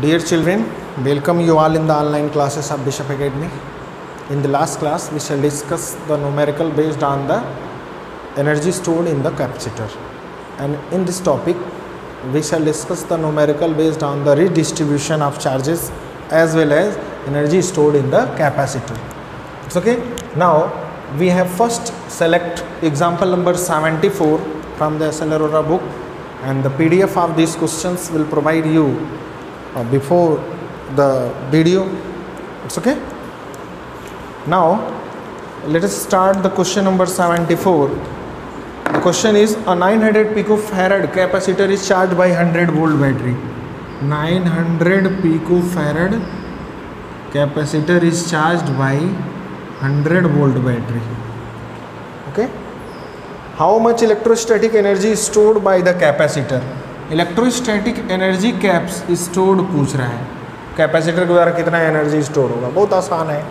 Dear children, welcome you all in the online classes of Bishop Academy. In the last class, we shall discuss the numerical based on the energy stored in the capacitor. And in this topic, we shall discuss the numerical based on the redistribution of charges as well as energy stored in the capacitor. It's okay. Now, we have first select example number 74 from the SL Arora book, and the PDF of these questions will provide you before the video. It's okay. Now let us start the question number 74. The question is, a 900 picofarad capacitor is charged by 100 volt battery. 900 picofarad capacitor is charged by 100 volt battery. Okay. How much electrostatic energy is stored by the capacitor? Electrostatic energy caps stored पूछ रहा है, capacitor के द्वारा कितना energy store होगा। बहुत आसान है,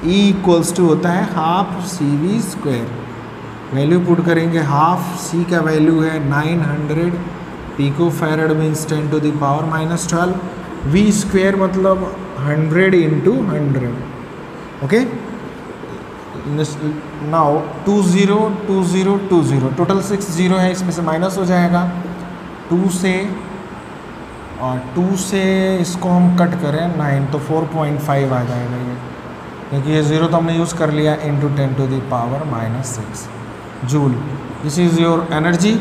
E इक्वल्स टू होता है half CV square. Value put करेंगे, हाफ C का वैल्यू है 900 picofarad means 10 to the power minus 12, V square मतलब 100 into 100। Okay, now 20 20 20 total 6 zero है, इसमें से माइनस हो जाएगा 2 से, और 2 से इसको हम कट करें 9 तो 4.5 आ जाएगा ये, क्योंकि ये ज़ीरो तो हमने यूज़ कर लिया, into 10 to the power minus 6 joule. This is your energy.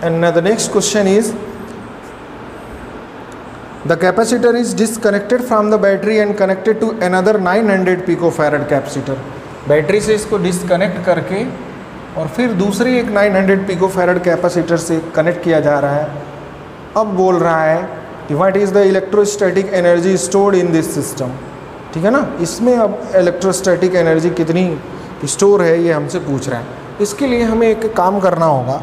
And the next question is, the capacitor is disconnected from the battery and connected to another 900 picofarad capacitor. Battery से इसको disconnect करके और फिर दूसरे एक 900 picofarad capacitor से connect किया जा रहा है। अब बोल रहा है कि what is the electrostatic energy stored in this system. ठीक है ना, इसमें अब इलेक्ट्रोस्टैटिक एनर्जी कितनी स्टोर है ये हमसे पूछ रहा है। इसके लिए हमें एक काम करना होगा,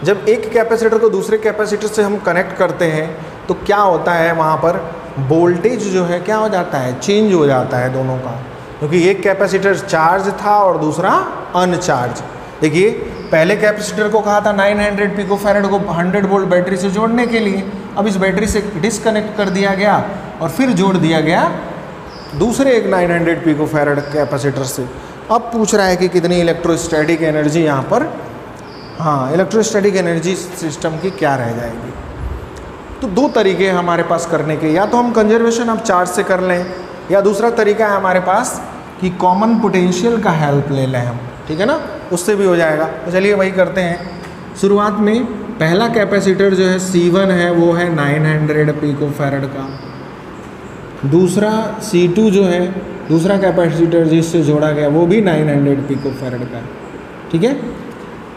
जब एक कैपेसिटर को दूसरे कैपेसिटर से हम कनेक्ट करते हैं तो क्या होता है, वहाँ पर वोल्टेज जो है क्या हो जाता है, चेंज हो जाता है दोनों का, क्योंकि एक कैपेसिटर चार्ज था और दूसरा अनचार्ज। देखिए, पहले कैपेसिटर को कहा था 900 पिकोफैरड को 100 वोल्ट बैटरी से जोड़ने के लिए, अब इस बैटरी से डिसकनेक्ट कर दिया गया और फिर जोड़ दिया गया दूसरे एक 900 पिकोफैरड कैपेसिटर से। अब पूछ रहा है कि कितनी इलेक्ट्रोस्टैटिक एनर्जी यहाँ पर, हाँ, इलेक्ट्रोस्टैटिक एनर्जी सिस्टम की क्या रह जाएगी। तो दो तरीके हैं हमारे पास करने के, या तो हम कंजर्वेशन ऑफ चार्ज से कर लें, या दूसरा तरीका है हमारे पास कि कॉमन पोटेंशियल का हेल्प ले लें हम। ठीक है ना, उससे भी हो जाएगा। तो चलिए वही करते हैं। शुरुआत में पहला कैपेसिटर जो है C1 है, वो है 900 पिकोफैरड का। दूसरा C2 जो है, दूसरा कैपेसिटर जिससे जोड़ा गया, वो भी 900 पिकोफैरड का। ठीक है,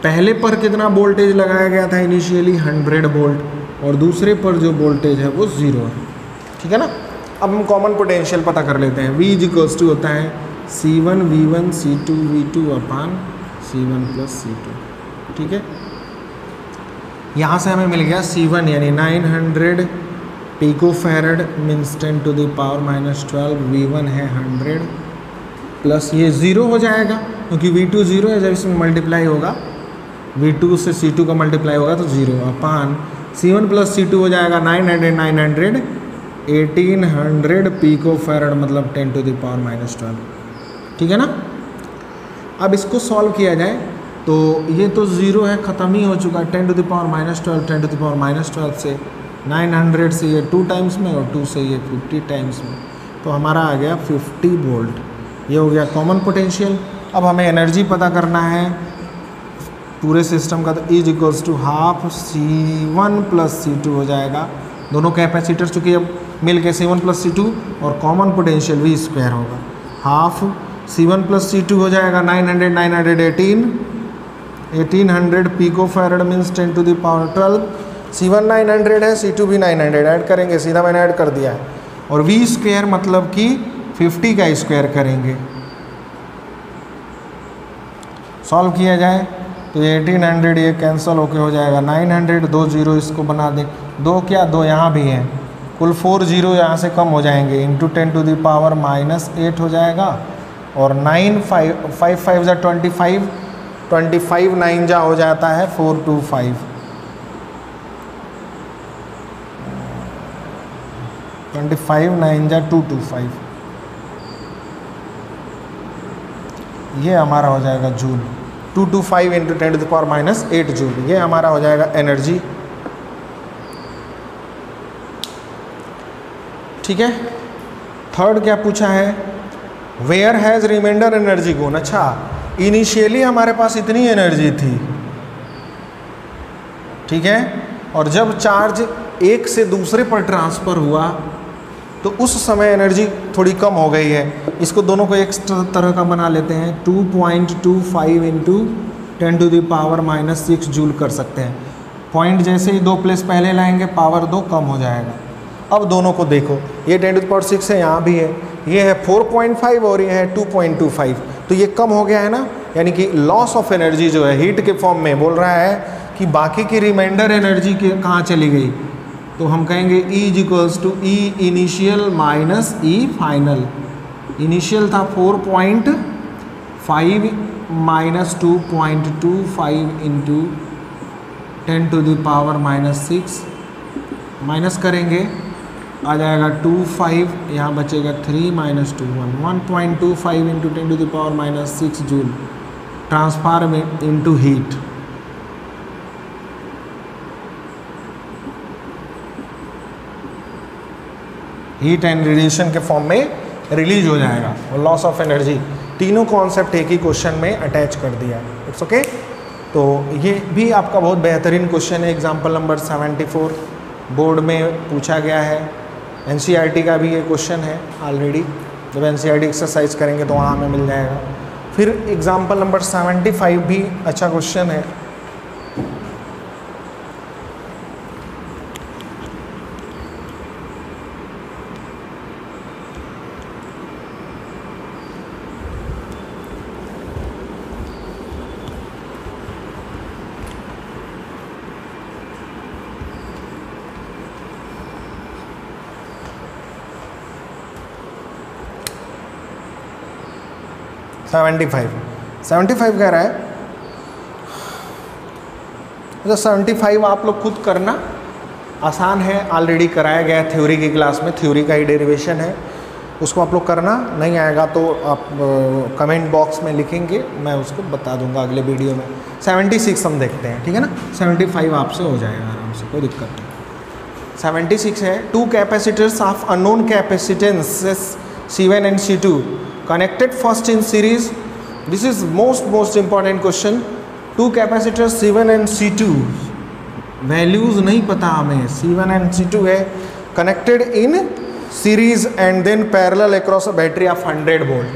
पहले पर कितना वोल्टेज लगाया गया था इनिशियली, 100 वोल्ट, और दूसरे पर जो वोल्टेज है वो 0 है। ठीक है ना, अब हम कॉमन पोटेंशियल पता कर लेते हैं। V इक्वल्स टू होता है C1 V1 C2 V2 अपान C1 प्लस C2। ठीक है, यहाँ से हमें मिल गया C1 यानी 900 picofarad means 10 to the power minus 12, V1 है 100 प्लस ये 0 हो जाएगा, क्योंकि V2 0 है, जब इसमें मल्टीप्लाई होगा V2 से C2 का मल्टीप्लाई होगा तो 0 अपान C1 प्लस C2 हो जाएगा 900 1800 पिकोफैरड मतलब 10 टू द पावर माइनस 12। ठीक है ना, अब इसको सॉल्व किया जाए तो ये तो 0 है, ख़त्म ही हो चुका है। 10 to the power minus 12, 10 to the power minus 12 से 900 से ये 2 टाइम्स में और 2 से ये 50 टाइम्स में, तो हमारा आ गया 50 वोल्ट। ये हो गया कॉमन पोटेंशियल। अब हमें एनर्जी पता करना है पूरे सिस्टम का, तो is equals to half C1 plus C2 हो जाएगा। दोनों कैपेसिटर चूँकि अब मिल के C1 प्लस C2 और कॉमन पोटेंशियल V स्क्वायर होगा, हाफ C1 प्लस C2 हो जाएगा 900 918 1800 picofarad means 10 to the power 12। C1 900 है, C2 भी 900, ऐड करेंगे, सीधा मैंने ऐड कर दिया है, और V स्क्वायर मतलब कि 50 का स्क्वायर करेंगे। सॉल्व किया जाए तो 1800 ये कैंसिल होके हो जाएगा 900, 2 जीरो इसको बना दें, 2 क्या 2 यहाँ भी हैं, कुल 4 जीरो यहाँ से कम हो जाएंगे, into 10 to the power minus 8 हो जाएगा, और 9 5 5 जा 25, 25 9 जा हो जाता है 425। 25 9 जा 225, ये हमारा हो जाएगा जूल। 225 इंटू 10⁻⁸ जूल, ये हमारा हो जाएगा एनर्जी। ठीक है। थर्ड क्या पूछा है, where has reminder energy gone. अच्छा, इनिशियली हमारे पास इतनी एनर्जी थी, ठीक है, और जब चार्ज एक से दूसरे पर ट्रांसफ़र हुआ तो उस समय एनर्जी थोड़ी कम हो गई है। इसको दोनों को एक तरह का बना लेते हैं, 2.25 इंटू 10⁻⁻6 जूल कर सकते हैं। पॉइंट जैसे ही 2 प्लेस पहले लाएंगे पावर 2 कम हो जाएगा। अब दोनों को देखो, ये 10⁻6 है, यहाँ भी है, ये है 4.5 और ये है 2.25, तो ये कम हो गया है ना, यानी कि लॉस ऑफ एनर्जी जो है हीट के फॉर्म में बोल रहा है कि बाकी की रिमाइंडर एनर्जी के कहाँ चली गई, तो हम कहेंगे E = E initial minus E final. Initial था 4.5 माइनस 2.25 इंटू 10⁻⁻6, माइनस करेंगे आ जाएगा 25, यहाँ बचेगा 3 minus 2 1.25 into 10⁻⁻6 joule transform into heat. Heat and radiation के फॉर्म में रिलीज हो जाएगा और लॉस ऑफ एनर्जी। तीनों कॉन्सेप्ट एक ही क्वेश्चन में अटैच कर दिया, इट्स ओके। तो ये भी आपका बहुत बेहतरीन क्वेश्चन है, एग्जाम्पल नंबर 74 बोर्ड में पूछा गया है। एनसीईआरटी का भी ये क्वेश्चन है ऑलरेडी, जब एनसीईआरटी एक्सरसाइज करेंगे तो वहाँ हमें मिल जाएगा। फिर एग्जाम्पल नंबर 75 भी अच्छा क्वेश्चन है। सेवेंटी फाइव कह रहा है, तो 75 आप लोग खुद करना, आसान है, ऑलरेडी कराया गया है थ्योरी की क्लास में, थ्योरी का ही डेरिवेशन है, उसको आप लोग करना। नहीं आएगा तो आप कमेंट बॉक्स में लिखेंगे, मैं उसको बता दूंगा अगले वीडियो में। 76 हम देखते हैं, ठीक है ना। 75 आपसे हो जाएगा आराम से, कोई दिक्कत नहीं। 76 है, 2 capacitors of unknown capacitances C1 and C2 connected first in series. This is most important question. 2 capacitors C1 and C2, values नहीं पता हमें, C1 and C2 है, connected in series and then parallel across a battery of 100 volt.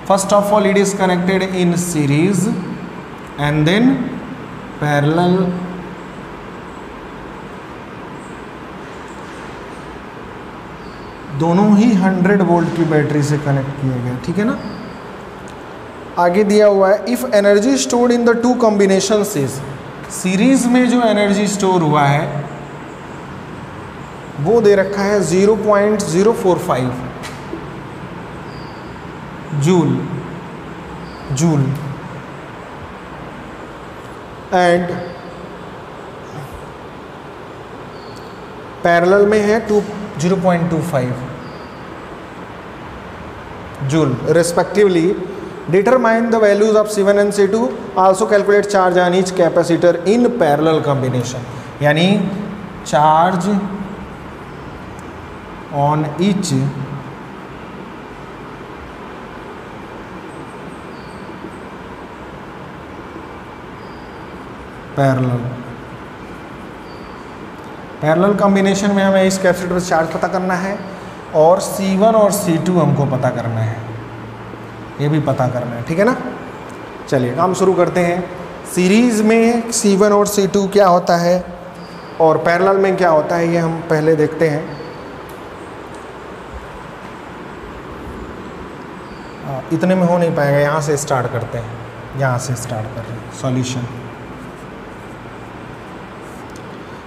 First of all, it is connected in series and then parallel दोनों ही 100 volt की battery से connect किए गए, ठीक है ना। आगे दिया हुआ है, if energy stored in the 2 combination is, series में जो एनर्जी स्टोर हुआ है वो दे रखा है 0.045 जूल एंड पैरेलल में है 0.25 joule respectively. Determine the values of C1 and C2. Also calculate charge on each capacitor in parallel combination. यानी charge on each parallel combination में हमें इस कैपेसिटर चार्ज पता करना है और C1 और C2 हमको पता करना है, ये भी पता करना है, ठीक है ना। चलिए काम शुरू करते हैं। सीरीज़ में C1 और C2 क्या होता है और पैरेलल में क्या होता है, ये हम पहले देखते हैं। इतने में हो नहीं पाएगा, यहाँ से स्टार्ट करते हैं, यहाँ से स्टार्ट कर रहे हैं सॉल्यूशन।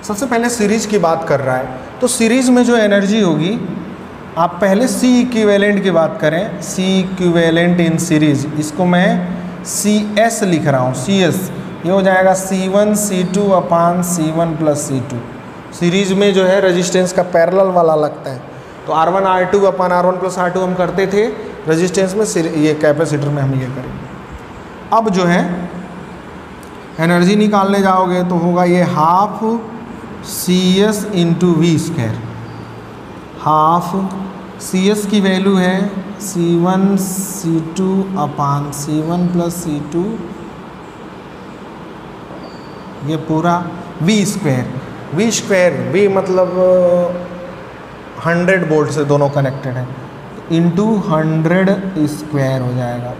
सबसे पहले सीरीज की बात कर रहा है, तो सीरीज में जो एनर्जी होगी, आप पहले C इक्विवेलेंट की बात करें, C इक्विवेलेंट इन सीरीज, इसको मैं CS लिख रहा हूँ, CS, ये हो जाएगा C1 C2 अपान C1 प्लस C2। सीरीज में जो है रेजिस्टेंस का पैरेलल वाला लगता है, तो R1 R2 अपन R1 प्लस R2 हम करते थे रेजिस्टेंस में, ये कैपेसिटर में हम ये करेंगे। अब जो है एनर्जी निकालने जाओगे तो होगा ये half CS into V square. Half CS की वैल्यू है C1 C2 अपान C1 प्लस C2, ये पूरा वी स्क्वायर वी मतलब 100 वोल्ट से दोनों कनेक्टेड है, इंटू 100 स्क्वायर हो जाएगा।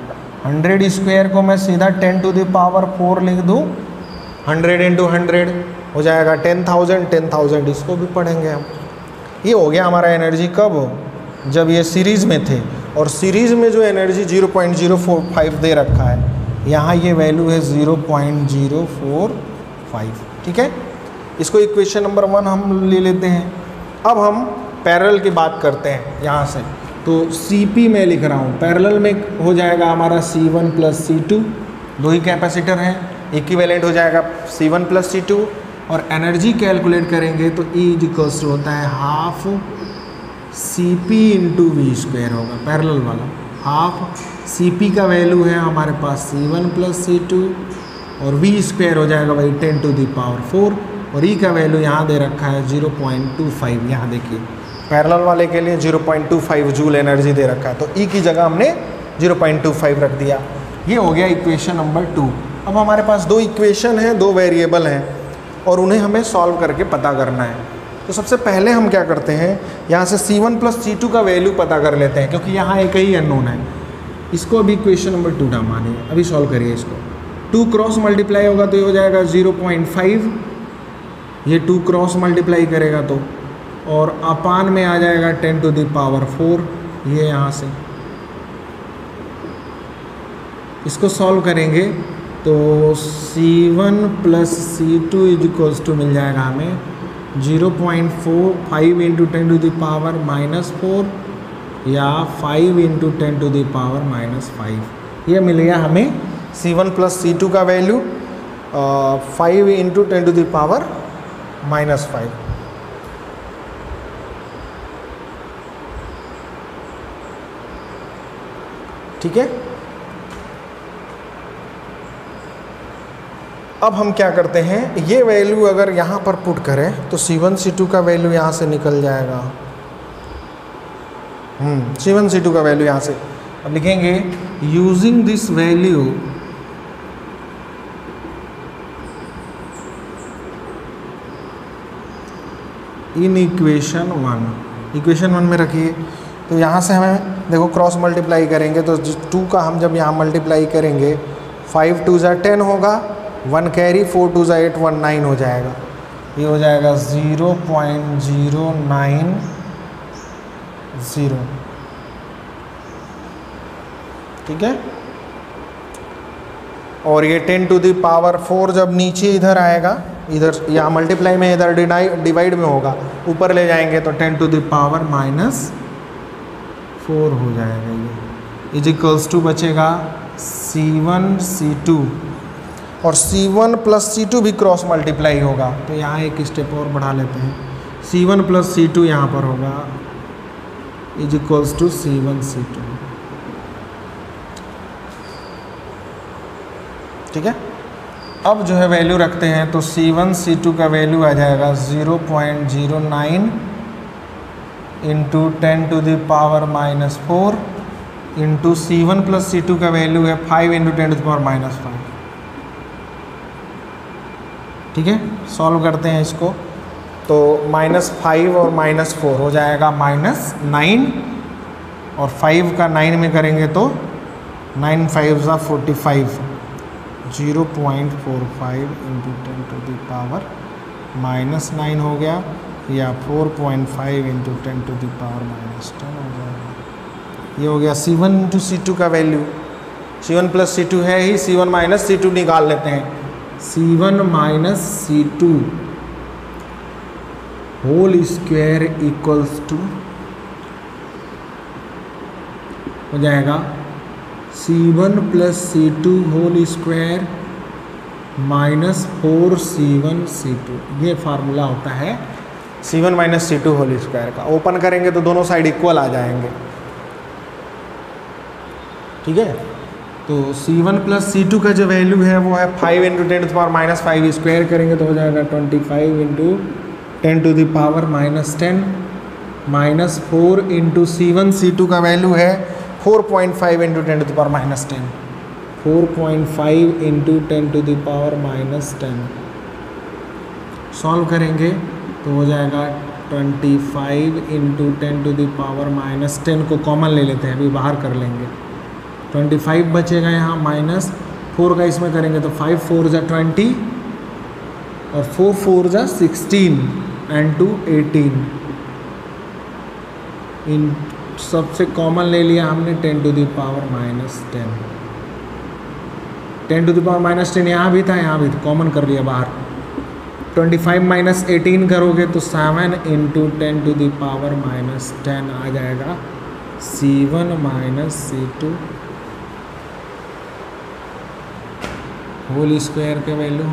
100 स्क्वायर को मैं सीधा 10 टू द पावर 4 लिख दूँ, 100 इंटू 100 हो जाएगा 10,000 इसको भी पढ़ेंगे हम। ये हो गया हमारा एनर्जी कब, जब ये सीरीज़ में थे, और सीरीज़ में जो एनर्जी 0.045 दे रखा है, यहाँ ये वैल्यू है 0.045, ठीक है। इसको इक्वेशन नंबर 1 हम ले लेते हैं। अब हम पैरेलल की बात करते हैं यहाँ से, तो CP में लिख रहा हूँ, पैरेलल में हो जाएगा हमारा C1 प्लस C2, दो ही कैपेसिटर हैं, इक्विवेलेंट हो जाएगा C1 प्लस C2, और एनर्जी कैलकुलेट करेंगे तो E इक्वल्स होता है half CP into V square होगा, पैरेलल वाला। हाफ CP का वैल्यू है हमारे पास C1 प्लस C2, और वी स्क्वायर हो जाएगा भाई 10 टू द पावर 4, और E का वैल्यू यहाँ दे रखा है 0.25, यहाँ देखिए पैरेलल वाले के लिए 0.25 जूल एनर्जी दे रखा है, तो E की जगह हमने 0.25 रख दिया। ये हो गया इक्वेशन नंबर 2। अब हमारे पास दो इक्वेशन हैं, दो वेरिएबल हैं, और उन्हें हमें सॉल्व करके पता करना है। तो सबसे पहले हम क्या करते हैं, यहाँ से C1 प्लस C2 का वैल्यू पता कर लेते हैं, क्योंकि यहाँ एक ही अननोन है। इसको अभी इक्वेशन नंबर 2 डाल मानिए, अभी सॉल्व करिए इसको। 2 क्रॉस मल्टीप्लाई होगा तो ये हो जाएगा 0.5, ये 2 क्रॉस मल्टीप्लाई करेगा तो, और अपान में आ जाएगा 10 टू द पावर 4, ये यहाँ से इसको सॉल्व करेंगे तो C1 plus C2 is equals to मिल जाएगा हमें 0.45 इंटू 10 टू द पावर -4 या 5 इंटू 10 टू द पावर -5, ये मिल गया हमें C1 प्लस C2 का value 5 into 10 to the power -5। ठीक है, अब हम क्या करते हैं, ये वैल्यू अगर यहाँ पर पुट करें तो C1 C2 का वैल्यू यहाँ से निकल जाएगा। C1 C2 का वैल्यू यहाँ से अब लिखेंगे, using this value in equation 1 में रखिए। तो यहाँ से हमें देखो क्रॉस मल्टीप्लाई करेंगे तो 2 का हम जब यहाँ मल्टीप्लाई करेंगे 5 2 ज़ा 10 होगा, 1 कैरी 4 2 ज़ा 8 1 9 हो जाएगा, ये हो जाएगा 0.090, ठीक है। और ये 10 टू द पावर 4 जब नीचे इधर आएगा, इधर यहाँ मल्टीप्लाई में इधर डिवाइड में होगा, ऊपर ले जाएंगे तो 10 टू द पावर -4 हो जाएगा, ये इज इक्वल्स टू बचेगा C1 C2, और C1 प्लस C2 भी क्रॉस मल्टीप्लाई होगा, तो यहाँ एक स्टेप और बढ़ा लेते हैं, C1 प्लस C2 यहाँ पर होगा is equals to C1 C2, ठीक है। अब जो है वैल्यू रखते हैं तो C1 C2 का वैल्यू आ जाएगा 0.09 into 10 to the power -4 into C1 plus C2 का वैल्यू है 5 इंटू 10 टू द पावर -5, ठीक है। सॉल्व करते हैं इसको तो -5 और -4 हो जाएगा -9, और 5 का 9 में करेंगे तो 9 5 ज़ा 45, 0.45 इंटू 10 टू द पावर -9 हो गया, या 4.5 इंटू 10 टू द पावर -10 हो जाएगा। ये हो गया C1 इंटू C2 का वैल्यू। C1 प्लस C2 है ही, C1 माइनस C2 निकाल लेते हैं। C1 minus C2 whole square equals to हो जाएगा C1 plus C2 whole square -4 C1 C2, ये फार्मूला होता है C1 minus C2 whole square का। ओपन करेंगे तो दोनों साइड इक्वल आ जाएंगे, ठीक है। तो C1 प्लस C2 का जो वैल्यू है वो है 5 into 10 to the power minus 5, square करेंगे तो हो जाएगा 25 into 10 to the power minus 10 minus 4 into C1 C2 का वैल्यू है 4.5 into 10 to the power minus 10, 4.5 into 10 to the power minus 10। Solve करेंगे तो हो जाएगा 25 into 10 to the power minus 10 को कॉमन ले लेते हैं, अभी बाहर कर लेंगे। 25 बचेगा यहाँ, माइनस 4 का इसमें करेंगे तो 5 4 जा 20 और 4 4 जा 16 एंड 2 18। इन सबसे कॉमन ले लिया हमने 10 to the power minus 10। 10 to the power minus 10 यहाँ भी था, यहाँ भी कॉमन कर लिया बाहर। 25 माइनस 18 करोगे तो 7 into 10 to the power minus 10 आ जाएगा C1 minus C2 whole square के वैल्यू,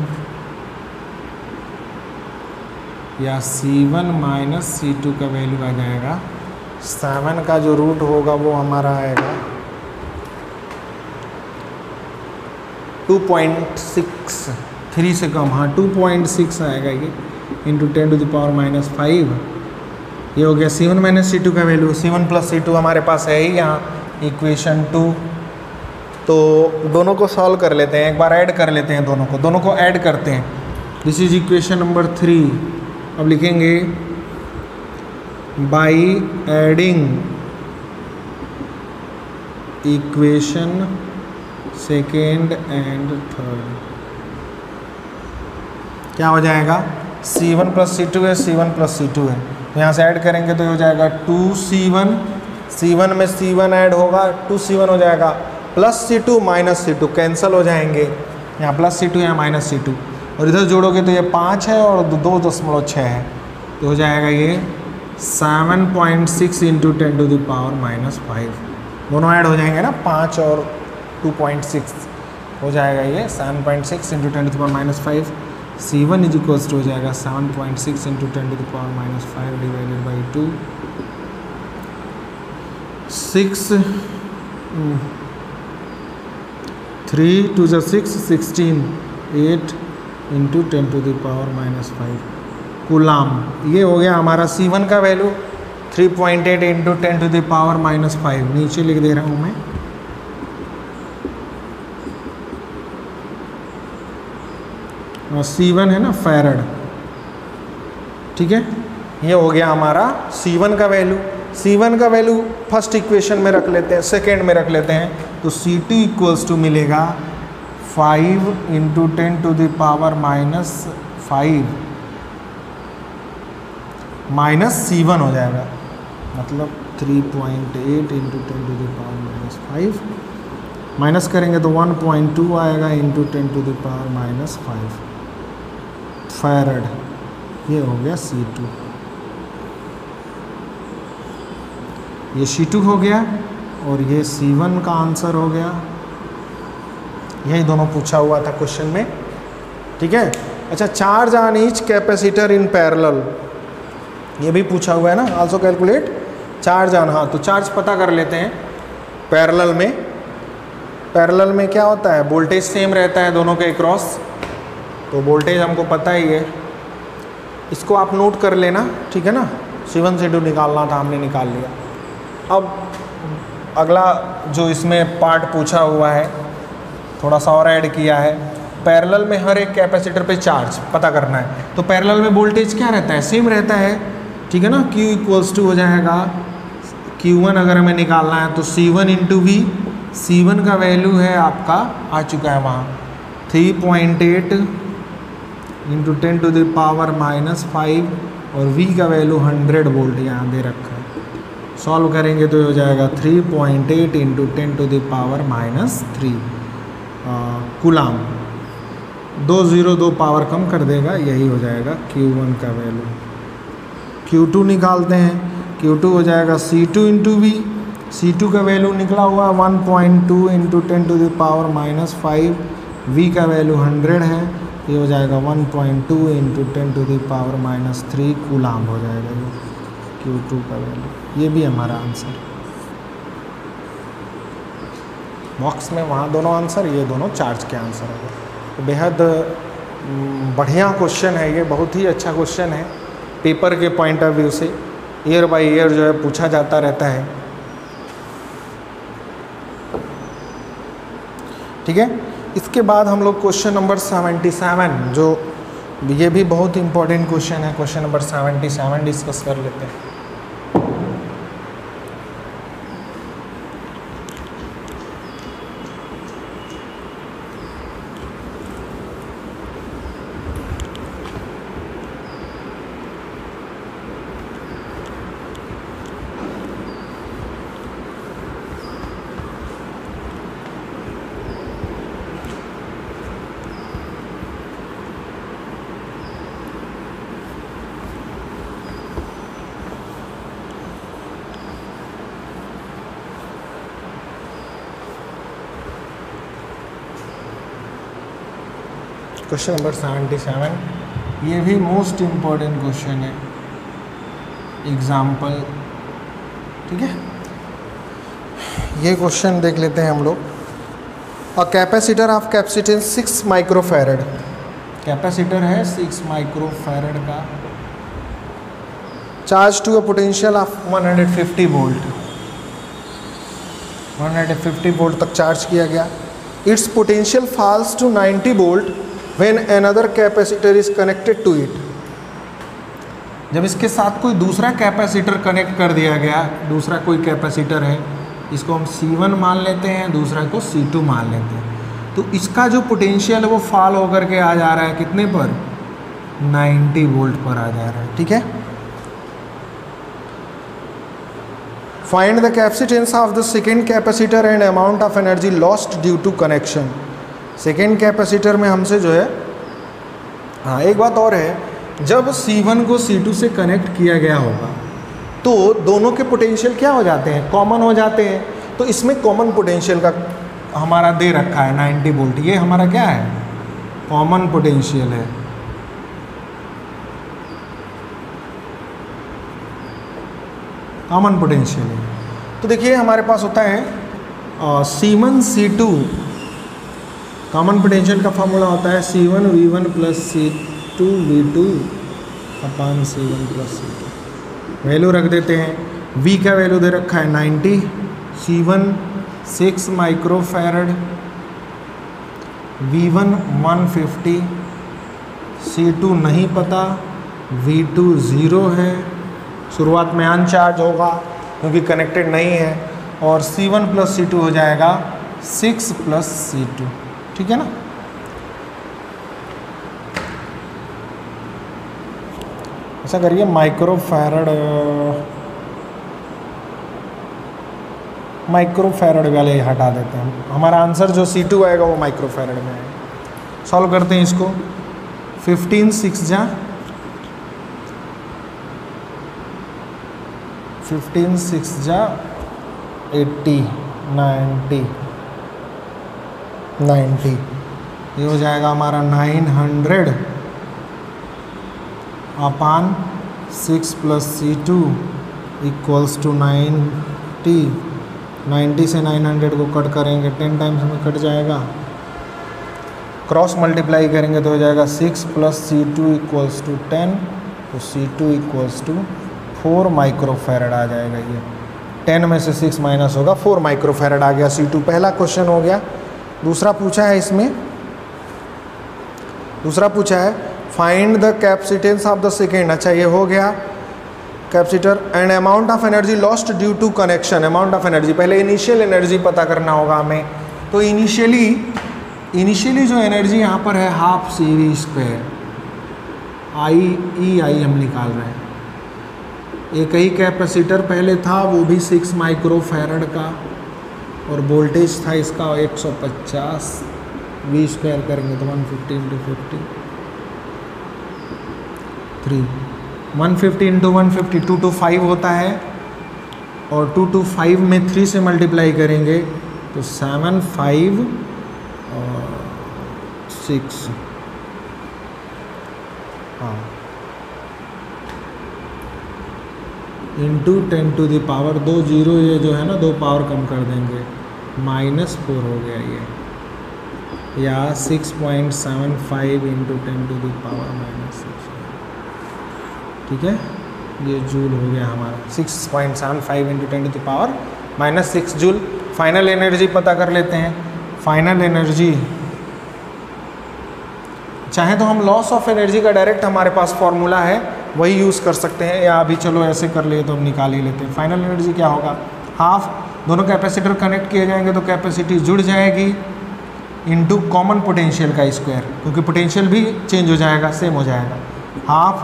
या C1 माइनस C2 का वैल्यू आ जाएगा 7 का जो रूट होगा वो हमारा आएगा 2.6, 3 से कम, हाँ 2.6 आएगा ये, into 10 to the power minus 5। ये हो गया C1 माइनस C2 का वैल्यू। C1 प्लस C2 हमारे पास है ही यहाँ इक्वेशन 2। तो दोनों को सॉल्व कर लेते हैं, एक बार ऐड कर लेते हैं दोनों को ऐड करते हैं। This is equation number 3। अब लिखेंगे by adding equation second and third, क्या हो जाएगा, C1 प्लस C2 है, C1 प्लस C2 है, तो यहाँ से ऐड करेंगे तो ये हो जाएगा 2C1, C1 में C1 ऐड होगा 2C1 हो जाएगा, plus C2 minus C2 cancel हो जाएंगे, यहाँ प्लस C2 यहाँ माइनस C2, और इधर जोड़ोगे तो ये 5 है और 2.6 है, तो हो जाएगा ये 7.6 into 10 to the power minus 5। दोनों ऐड हो जाएंगे ना, 5 और 2.6 हो जाएगा ये 7.6 into 10 to the power minus 5। C1 is equals to हो जाएगा 7.6 into 10 to the power minus 5 divided by 2, 6 3 2 जा 6 16 8 into 10 to the power minus 5 coulomb. ये हो गया हमारा C1 का value 3.8 into 10 to the power minus 5, नीचे लिख दे रहा हूँ मैं। और C1 है ना फैरड, ठीक है। ये हो गया हमारा C1 का वैल्यू। C1 का वैल्यू फर्स्ट इक्वेशन में रख लेते हैं, सेकेंड में रख लेते हैं, तो C2 इक्वल्स टू मिलेगा 5 into 10 to the power minus 5 minus C1 हो जाएगा, मतलब 3.8 into 10 to the power minus 5, minus करेंगे तो 1.2 आएगा into 10 to the power minus 5 farad. ये हो गया C2, ये C2 हो गया और ये C1 का आंसर हो गया। यही दोनों पूछा हुआ था क्वेश्चन में, ठीक है। अच्छा, charge on each capacitor in parallel, ये भी पूछा हुआ है ना, आल्सो कैलकुलेट चार्ज ऑन। हाँ, तो चार्ज पता कर लेते हैं पैरेलल में। पैरेलल में क्या होता है, वोल्टेज सेम रहता है दोनों के अक्रॉस, तो वोल्टेज हमको पता ही है, इसको आप नोट कर लेना, ठीक है ना। C1 C2 निकालना था, हमने निकाल लिया। अब अगला जो इसमें पार्ट पूछा हुआ है, थोड़ा सा और ऐड किया है, पैरेलल में हर एक कैपेसिटर पे चार्ज पता करना है। तो पैरेलल में वोल्टेज क्या रहता है, सेम रहता है, ठीक है ना। Q इक्वल्स टू हो जाएगा Q1, अगर हमें निकालना है तो C1 इंटू V। C1 का वैल्यू है आपका, आ चुका है वहाँ 3.8 into 10 to the power minus 5, और V का वैल्यू 100 वोल्ट यहाँ दे रखा है। सॉल्व करेंगे तो हो जाएगा 3.8 into 10 to the power minus 3 coulomb. 2 0 2 power कम कर देगा, यही हो जाएगा Q1 का वैल्यू। Q2 निकालते हैं, Q2 हो जाएगा C2 इंटू V। C2 का वैल्यू निकला हुआ 1.2 into 10 to the power minus 5, V का वैल्यू 100 है, ये हो जाएगा 1.2 इंटू 10⁻³ कूलाम हो जाएगा ये Q2 का वैल्यू। ये भी हमारा आंसर। बॉक्स में वहाँ दोनों आंसर, ये दोनों चार्ज के आंसर हो गए। तो बेहद बढ़िया क्वेश्चन है ये, बहुत ही अच्छा क्वेश्चन है पेपर के पॉइंट ऑफ व्यू से। ईयर बाय ईयर जो है पूछा जाता रहता है। ठीक है, इसके बाद हम लोग क्वेश्चन नंबर 77, जो ये भी बहुत इंपॉर्टेंट क्वेश्चन है, क्वेश्चन नंबर 77 डिस्कस कर लेते हैं। क्वेश्चन नंबर 77, ये भी मोस्ट इम्पॉर्टेंट क्वेश्चन है, एग्जाम्पल। ठीक है, ये क्वेश्चन देख लेते हैं हम लोग। A capacitor of capacitance 6 microfarad, capacitor है 6 माइक्रोफैरड का, charge to a potential of 150 volt, 150 volt तक चार्ज किया गया। It's potential falls to 90 volt when another capacitor is connected to it। जब इसके साथ कोई दूसरा कैपेसिटर कनेक्ट कर दिया गया, दूसरा कोई कैपेसिटर है, इसको हम C1 मान लेते हैं, दूसरा को C2 मान लेते हैं, तो इसका जो पोटेंशियल है वो फॉल होकर के आ जा रहा है कितने पर, 90 वोल्ट पर आ जा रहा है। ठीक है, find the capacitance of the second capacitor and amount of energy lost due to connection. Second capacitor में हमसे जो है, हाँ एक बात और है, जब C1 को C2 से कनेक्ट किया गया होगा तो दोनों के पोटेंशियल क्या हो जाते हैं, कॉमन हो जाते हैं। तो इसमें कॉमन पोटेंशियल का हमारा दे रखा है 90 वोल्ट, ये हमारा क्या है, कॉमन पोटेंशियल है। कॉमन पोटेंशियल है, तो देखिए हमारे पास होता है C1 C2, कॉमन पोटेंशियल का फॉर्मूला होता है C1 V1 plus C2 V2 अपान C1 प्लस C2। वैल्यू रख देते हैं, V का वैल्यू दे रखा है 90, C1 6 माइक्रोफैरड, V1 150, C2 नहीं पता, V2 0 है, शुरुआत में अनचार्ज होगा क्योंकि कनेक्टेड नहीं है, और C1 प्लस C2 हो जाएगा 6 प्लस C2। ठीक है ना, ऐसा करिए माइक्रोफैरड वाले हटा देते हैं, हमारा आंसर जो C2 आएगा वो माइक्रोफैरड में आएगा। सॉल्व करते हैं इसको, 15 6 जा 15 6 जा 80 90, ये हो जाएगा हमारा 900 अपान 6 प्लस C2 इक्वल्स टू 90। 90 से 900 को कट करेंगे 10 टाइम्स में कट जाएगा, क्रॉस मल्टीप्लाई करेंगे तो हो जाएगा 6 प्लस C2 इक्वल्स टू 10, तो C2 इक्वल्स टू 4 माइक्रोफैरड आ जाएगा। ये 10 में से 6 माइनस होगा, 4 माइक्रोफैरड आ गया C2। पहला क्वेश्चन हो गया। दूसरा पूछा है इसमें, दूसरा पूछा है find the capacitance of the second. अच्छा ये हो गया capacitor and amount of energy lost due to connection. Amount of energy, पहले इनिशियल एनर्जी पता करना होगा हमें, तो इनिशियली जो एनर्जी यहाँ पर है हाफ CV², आई हम निकाल रहे हैं। एक ही कैपेसिटर पहले था, वो भी 6 माइक्रोफैरड का, और वोल्टेज था इसका 150, V² करेंगे तो 150 इंटू 50 3, 150 इंटू 150 225 होता है, और 225 में 3 से मल्टीप्लाई करेंगे तो 7 5 और 6 हाँ, इंटू 10⁻, 2 जीरो ये जो है ना 2 पावर कम कर देंगे, -4 हो गया ये, या 6.75 इंटू 10⁻⁻6। ठीक है, ये जूल हो गया हमारा, 6.75 इंटू 10⁻⁻6 जूल। फाइनल एनर्जी पता कर लेते हैं। फाइनल एनर्जी चाहे तो हम लॉस ऑफ एनर्जी का डायरेक्ट हमारे पास फॉर्मूला है वही यूज़ कर सकते हैं, या अभी चलो ऐसे कर लिए तो हम निकाल ही लेते हैं। फाइनल एनर्जी क्या होगा, हाफ, दोनों कैपेसिटर कनेक्ट किए जाएंगे तो कैपेसिटी जुड़ जाएगी, इनटू कॉमन पोटेंशियल का स्क्वायर, क्योंकि पोटेंशियल भी चेंज हो जाएगा, सेम हो जाएगा। हाफ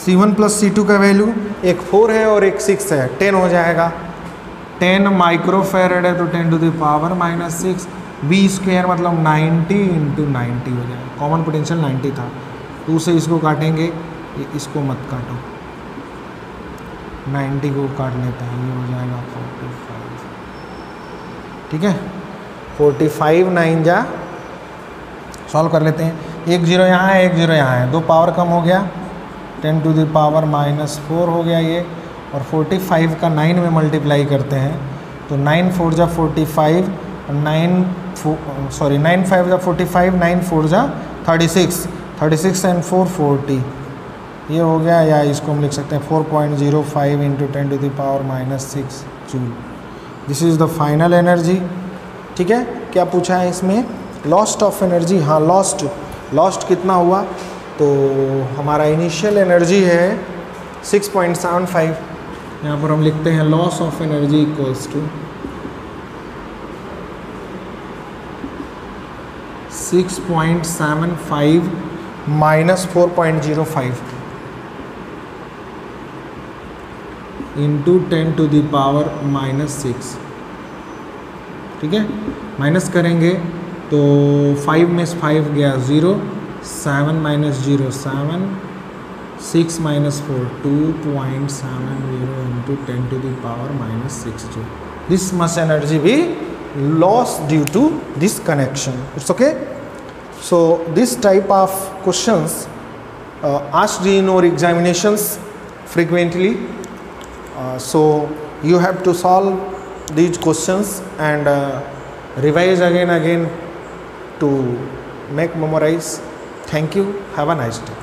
C1 प्लस C2 का वैल्यू, एक 4 है और एक 6 है, 10 हो जाएगा। 10 माइक्रोफेरेड है तो 10⁻⁻6, V स्क्वायर मतलब 90 इंटू 90 हो जाएगा। कॉमन पोटेंशियल 90 था, 2 से इसको काटेंगे, इसको मत काटो, 90 को काट लेते हैं, ये हो जाएगा 45। ठीक है, 45 9 जा, सॉल्व कर लेते हैं। 1 0 यहाँ है, 1 0 यहाँ है, 2 पावर कम हो गया, 10⁻⁻4 हो गया ये, और 45 का 9 में मल्टीप्लाई करते हैं तो 9 4 जा 45, 9 5 जा 45, 9 4 जा 36, 36 एंड 4 40, ये हो गया। या इसको हम लिख सकते हैं 4.05 into 10⁻⁻6 joule. This is the final energy. ठीक है, क्या पूछा है इसमें, लॉस्ट ऑफ एनर्जी। हाँ, लॉस्ट कितना हुआ, तो हमारा इनिशियल एनर्जी है 6.75, यहाँ पर हम लिखते हैं loss of energy equals to 6.75 minus 4.05 into 10⁻⁻6। ठीक है, माइनस करेंगे तो 5 में 5 गया 0, 7 minus 0 7, 6 minus 4 2.70 into 10⁻⁻6 joule. This much energy be lost due to this connection. It's okay. So this type of questions asked in our examinations frequently. So you have to solve these questions and revise again to make memorize. Thank you. Have a nice day.